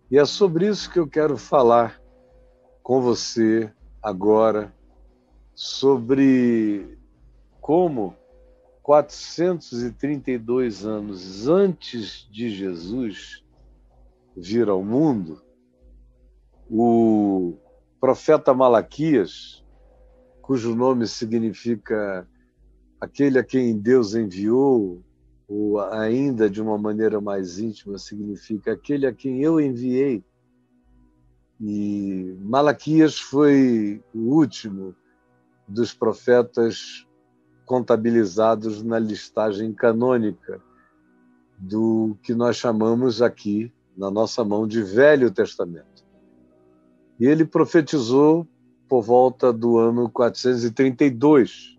E é sobre isso que eu quero falar com você agora, sobre como 432 anos antes de Jesus vir ao mundo, o profeta Malaquias, cujo nome significa aquele a quem Deus enviou, ou ainda de uma maneira mais íntima, significa aquele a quem eu enviei. E Malaquias foi o último dos profetas contabilizados na listagem canônica do que nós chamamos aqui, na nossa mão, de Velho Testamento. E ele profetizou por volta do ano 432,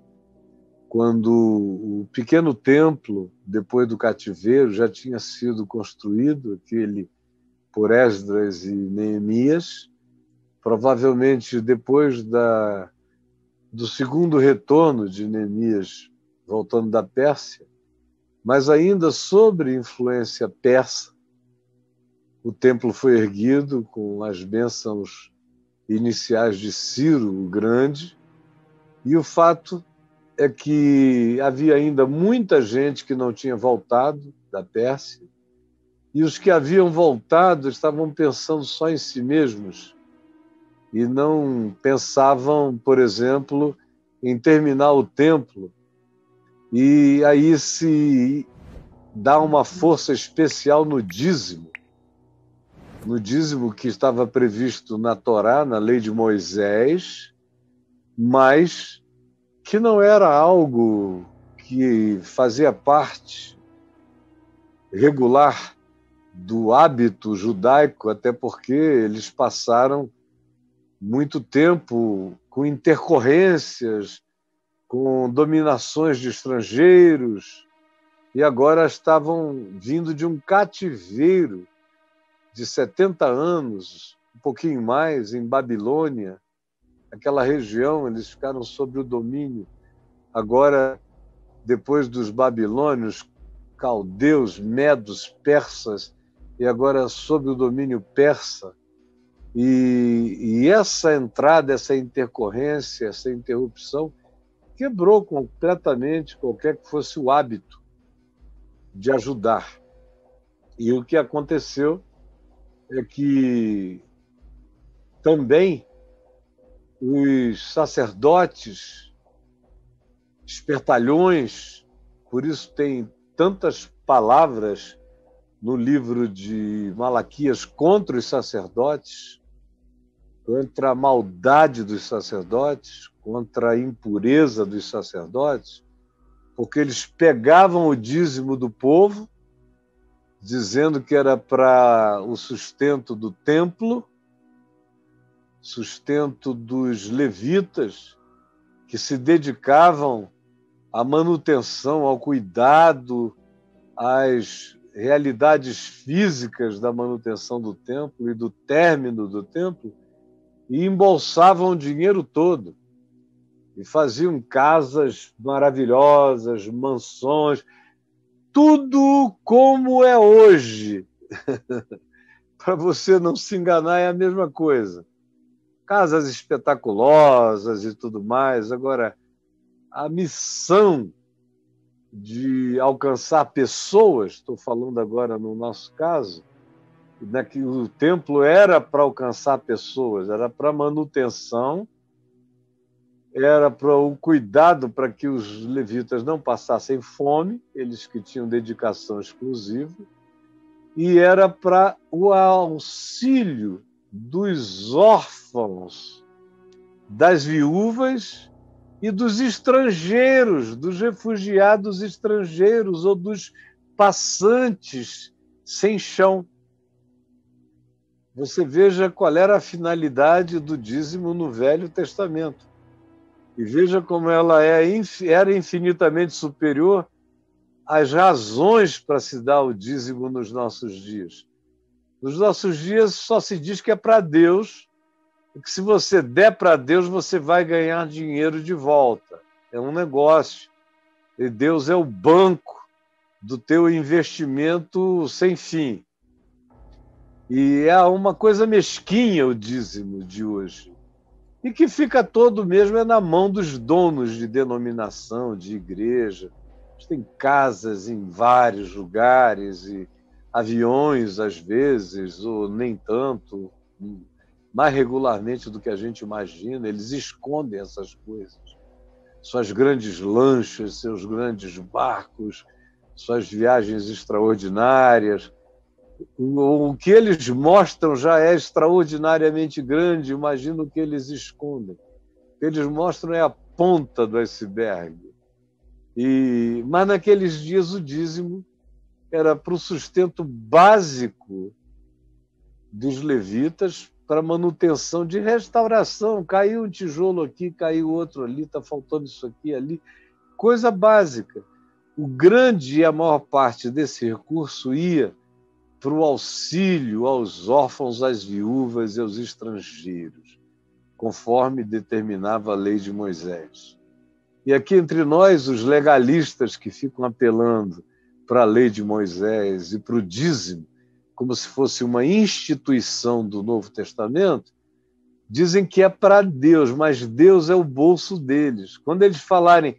quando o pequeno templo, depois do cativeiro, já tinha sido construído, aquele por Esdras e Neemias, provavelmente depois do segundo retorno de Neemias, voltando da Pérsia, mas ainda sob influência persa, o templo foi erguido com as bênçãos iniciais de Ciro o Grande, e o fato é que havia ainda muita gente que não tinha voltado da Pérsia, e os que haviam voltado estavam pensando só em si mesmos e não pensavam, por exemplo, em terminar o templo. E aí se dá uma força especial no dízimo que estava previsto na Torá, na lei de Moisés, mas que não era algo que fazia parte regular do hábito judaico, até porque eles passaram muito tempo com intercorrências, com dominações de estrangeiros, e agora estavam vindo de um cativeiro de 70 anos, um pouquinho mais, em Babilônia. Aquela região, eles ficaram sob o domínio. Agora, depois dos babilônios, caldeus, medos, persas, e agora sob o domínio persa. E essa entrada, essa intercorrência, essa interrupção, quebrou completamente qualquer que fosse o hábito de ajudar. E o que aconteceu é que também os sacerdotes, espertalhões, por isso tem tantas palavras no livro de Malaquias contra os sacerdotes, contra a maldade dos sacerdotes, contra a impureza dos sacerdotes, porque eles pegavam o dízimo do povo, dizendo que era para o sustento do templo, sustento dos levitas, que se dedicavam à manutenção, ao cuidado, às realidades físicas da manutenção do templo e do término do templo, e embolsavam o dinheiro todo e faziam casas maravilhosas, mansões, tudo como é hoje. Para você não se enganar, é a mesma coisa. Casas espetaculosas e tudo mais. Agora, a missão de alcançar pessoas, estou falando agora no nosso caso, que o templo era para alcançar pessoas, era para manutenção, era para o cuidado para que os levitas não passassem fome, eles que tinham dedicação exclusiva, e era para o auxílio dos órfãos, das viúvas e dos estrangeiros, dos refugiados estrangeiros ou dos passantes sem chão. Você veja qual era a finalidade do dízimo no Velho Testamento. E veja como ela era infinitamente superior às razões para se dar o dízimo nos nossos dias. Nos nossos dias só se diz que é para Deus, e que se você der para Deus, você vai ganhar dinheiro de volta. É um negócio. E Deus é o banco do teu investimento sem fim. E é uma coisa mesquinha o dízimo de hoje. E que fica todo mesmo na mão dos donos de denominação, de igreja. Tem casas em vários lugares e aviões, às vezes, ou nem tanto, mais regularmente do que a gente imagina. Eles escondem essas coisas. Suas grandes lanchas, seus grandes barcos, suas viagens extraordinárias. O que eles mostram já é extraordinariamente grande, imagina o que eles escondem. O que eles mostram é a ponta do iceberg. Mas naqueles dias o dízimo era para o sustento básico dos levitas, para manutenção de restauração. Caiu um tijolo aqui, caiu outro ali, está faltando isso aqui, ali. Coisa básica. O grande e a maior parte desse recurso ia para o auxílio aos órfãos, às viúvas e aos estrangeiros, conforme determinava a lei de Moisés. E aqui entre nós, os legalistas que ficam apelando para a lei de Moisés e para o dízimo, como se fosse uma instituição do Novo Testamento, dizem que é para Deus, mas Deus é o bolso deles. Quando eles falarem,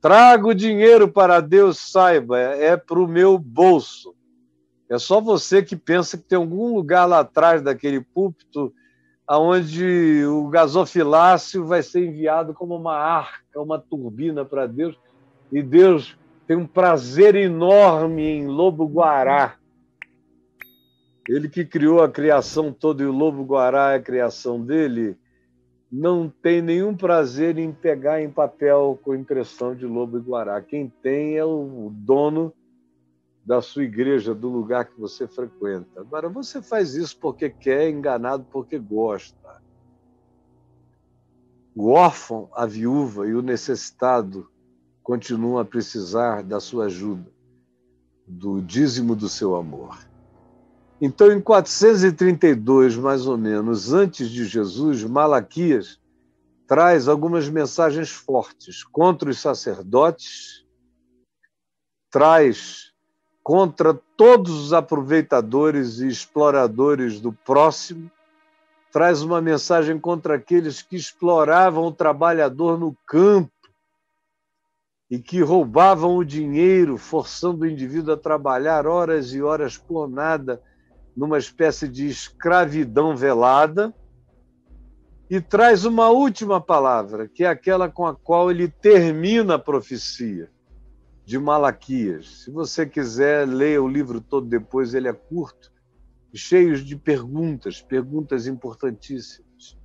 traga o dinheiro para Deus, saiba, é para o meu bolso. É só você que pensa que tem algum lugar lá atrás daquele púlpito onde o gasofilácio vai ser enviado como uma arca, uma turbina para Deus, e Deus tem um prazer enorme em lobo-guará. Ele que criou a criação toda e o lobo-guará é a criação dele, não tem nenhum prazer em pegar em papel com impressão de lobo e guará. Quem tem é o dono da sua igreja, do lugar que você frequenta. Agora, você faz isso porque quer, enganado porque gosta. O órfão, a viúva e o necessitado continuam a precisar da sua ajuda, do dízimo do seu amor. Então, em 432, mais ou menos, antes de Jesus, Malaquias traz algumas mensagens fortes contra os sacerdotes, traz contra todos os aproveitadores e exploradores do próximo, traz uma mensagem contra aqueles que exploravam o trabalhador no campo e que roubavam o dinheiro, forçando o indivíduo a trabalhar horas e horas por nada, numa espécie de escravidão velada, e traz uma última palavra, que é aquela com a qual ele termina a profecia de Malaquias. Se você quiser, leia o livro todo depois, ele é curto, cheio de perguntas importantíssimas.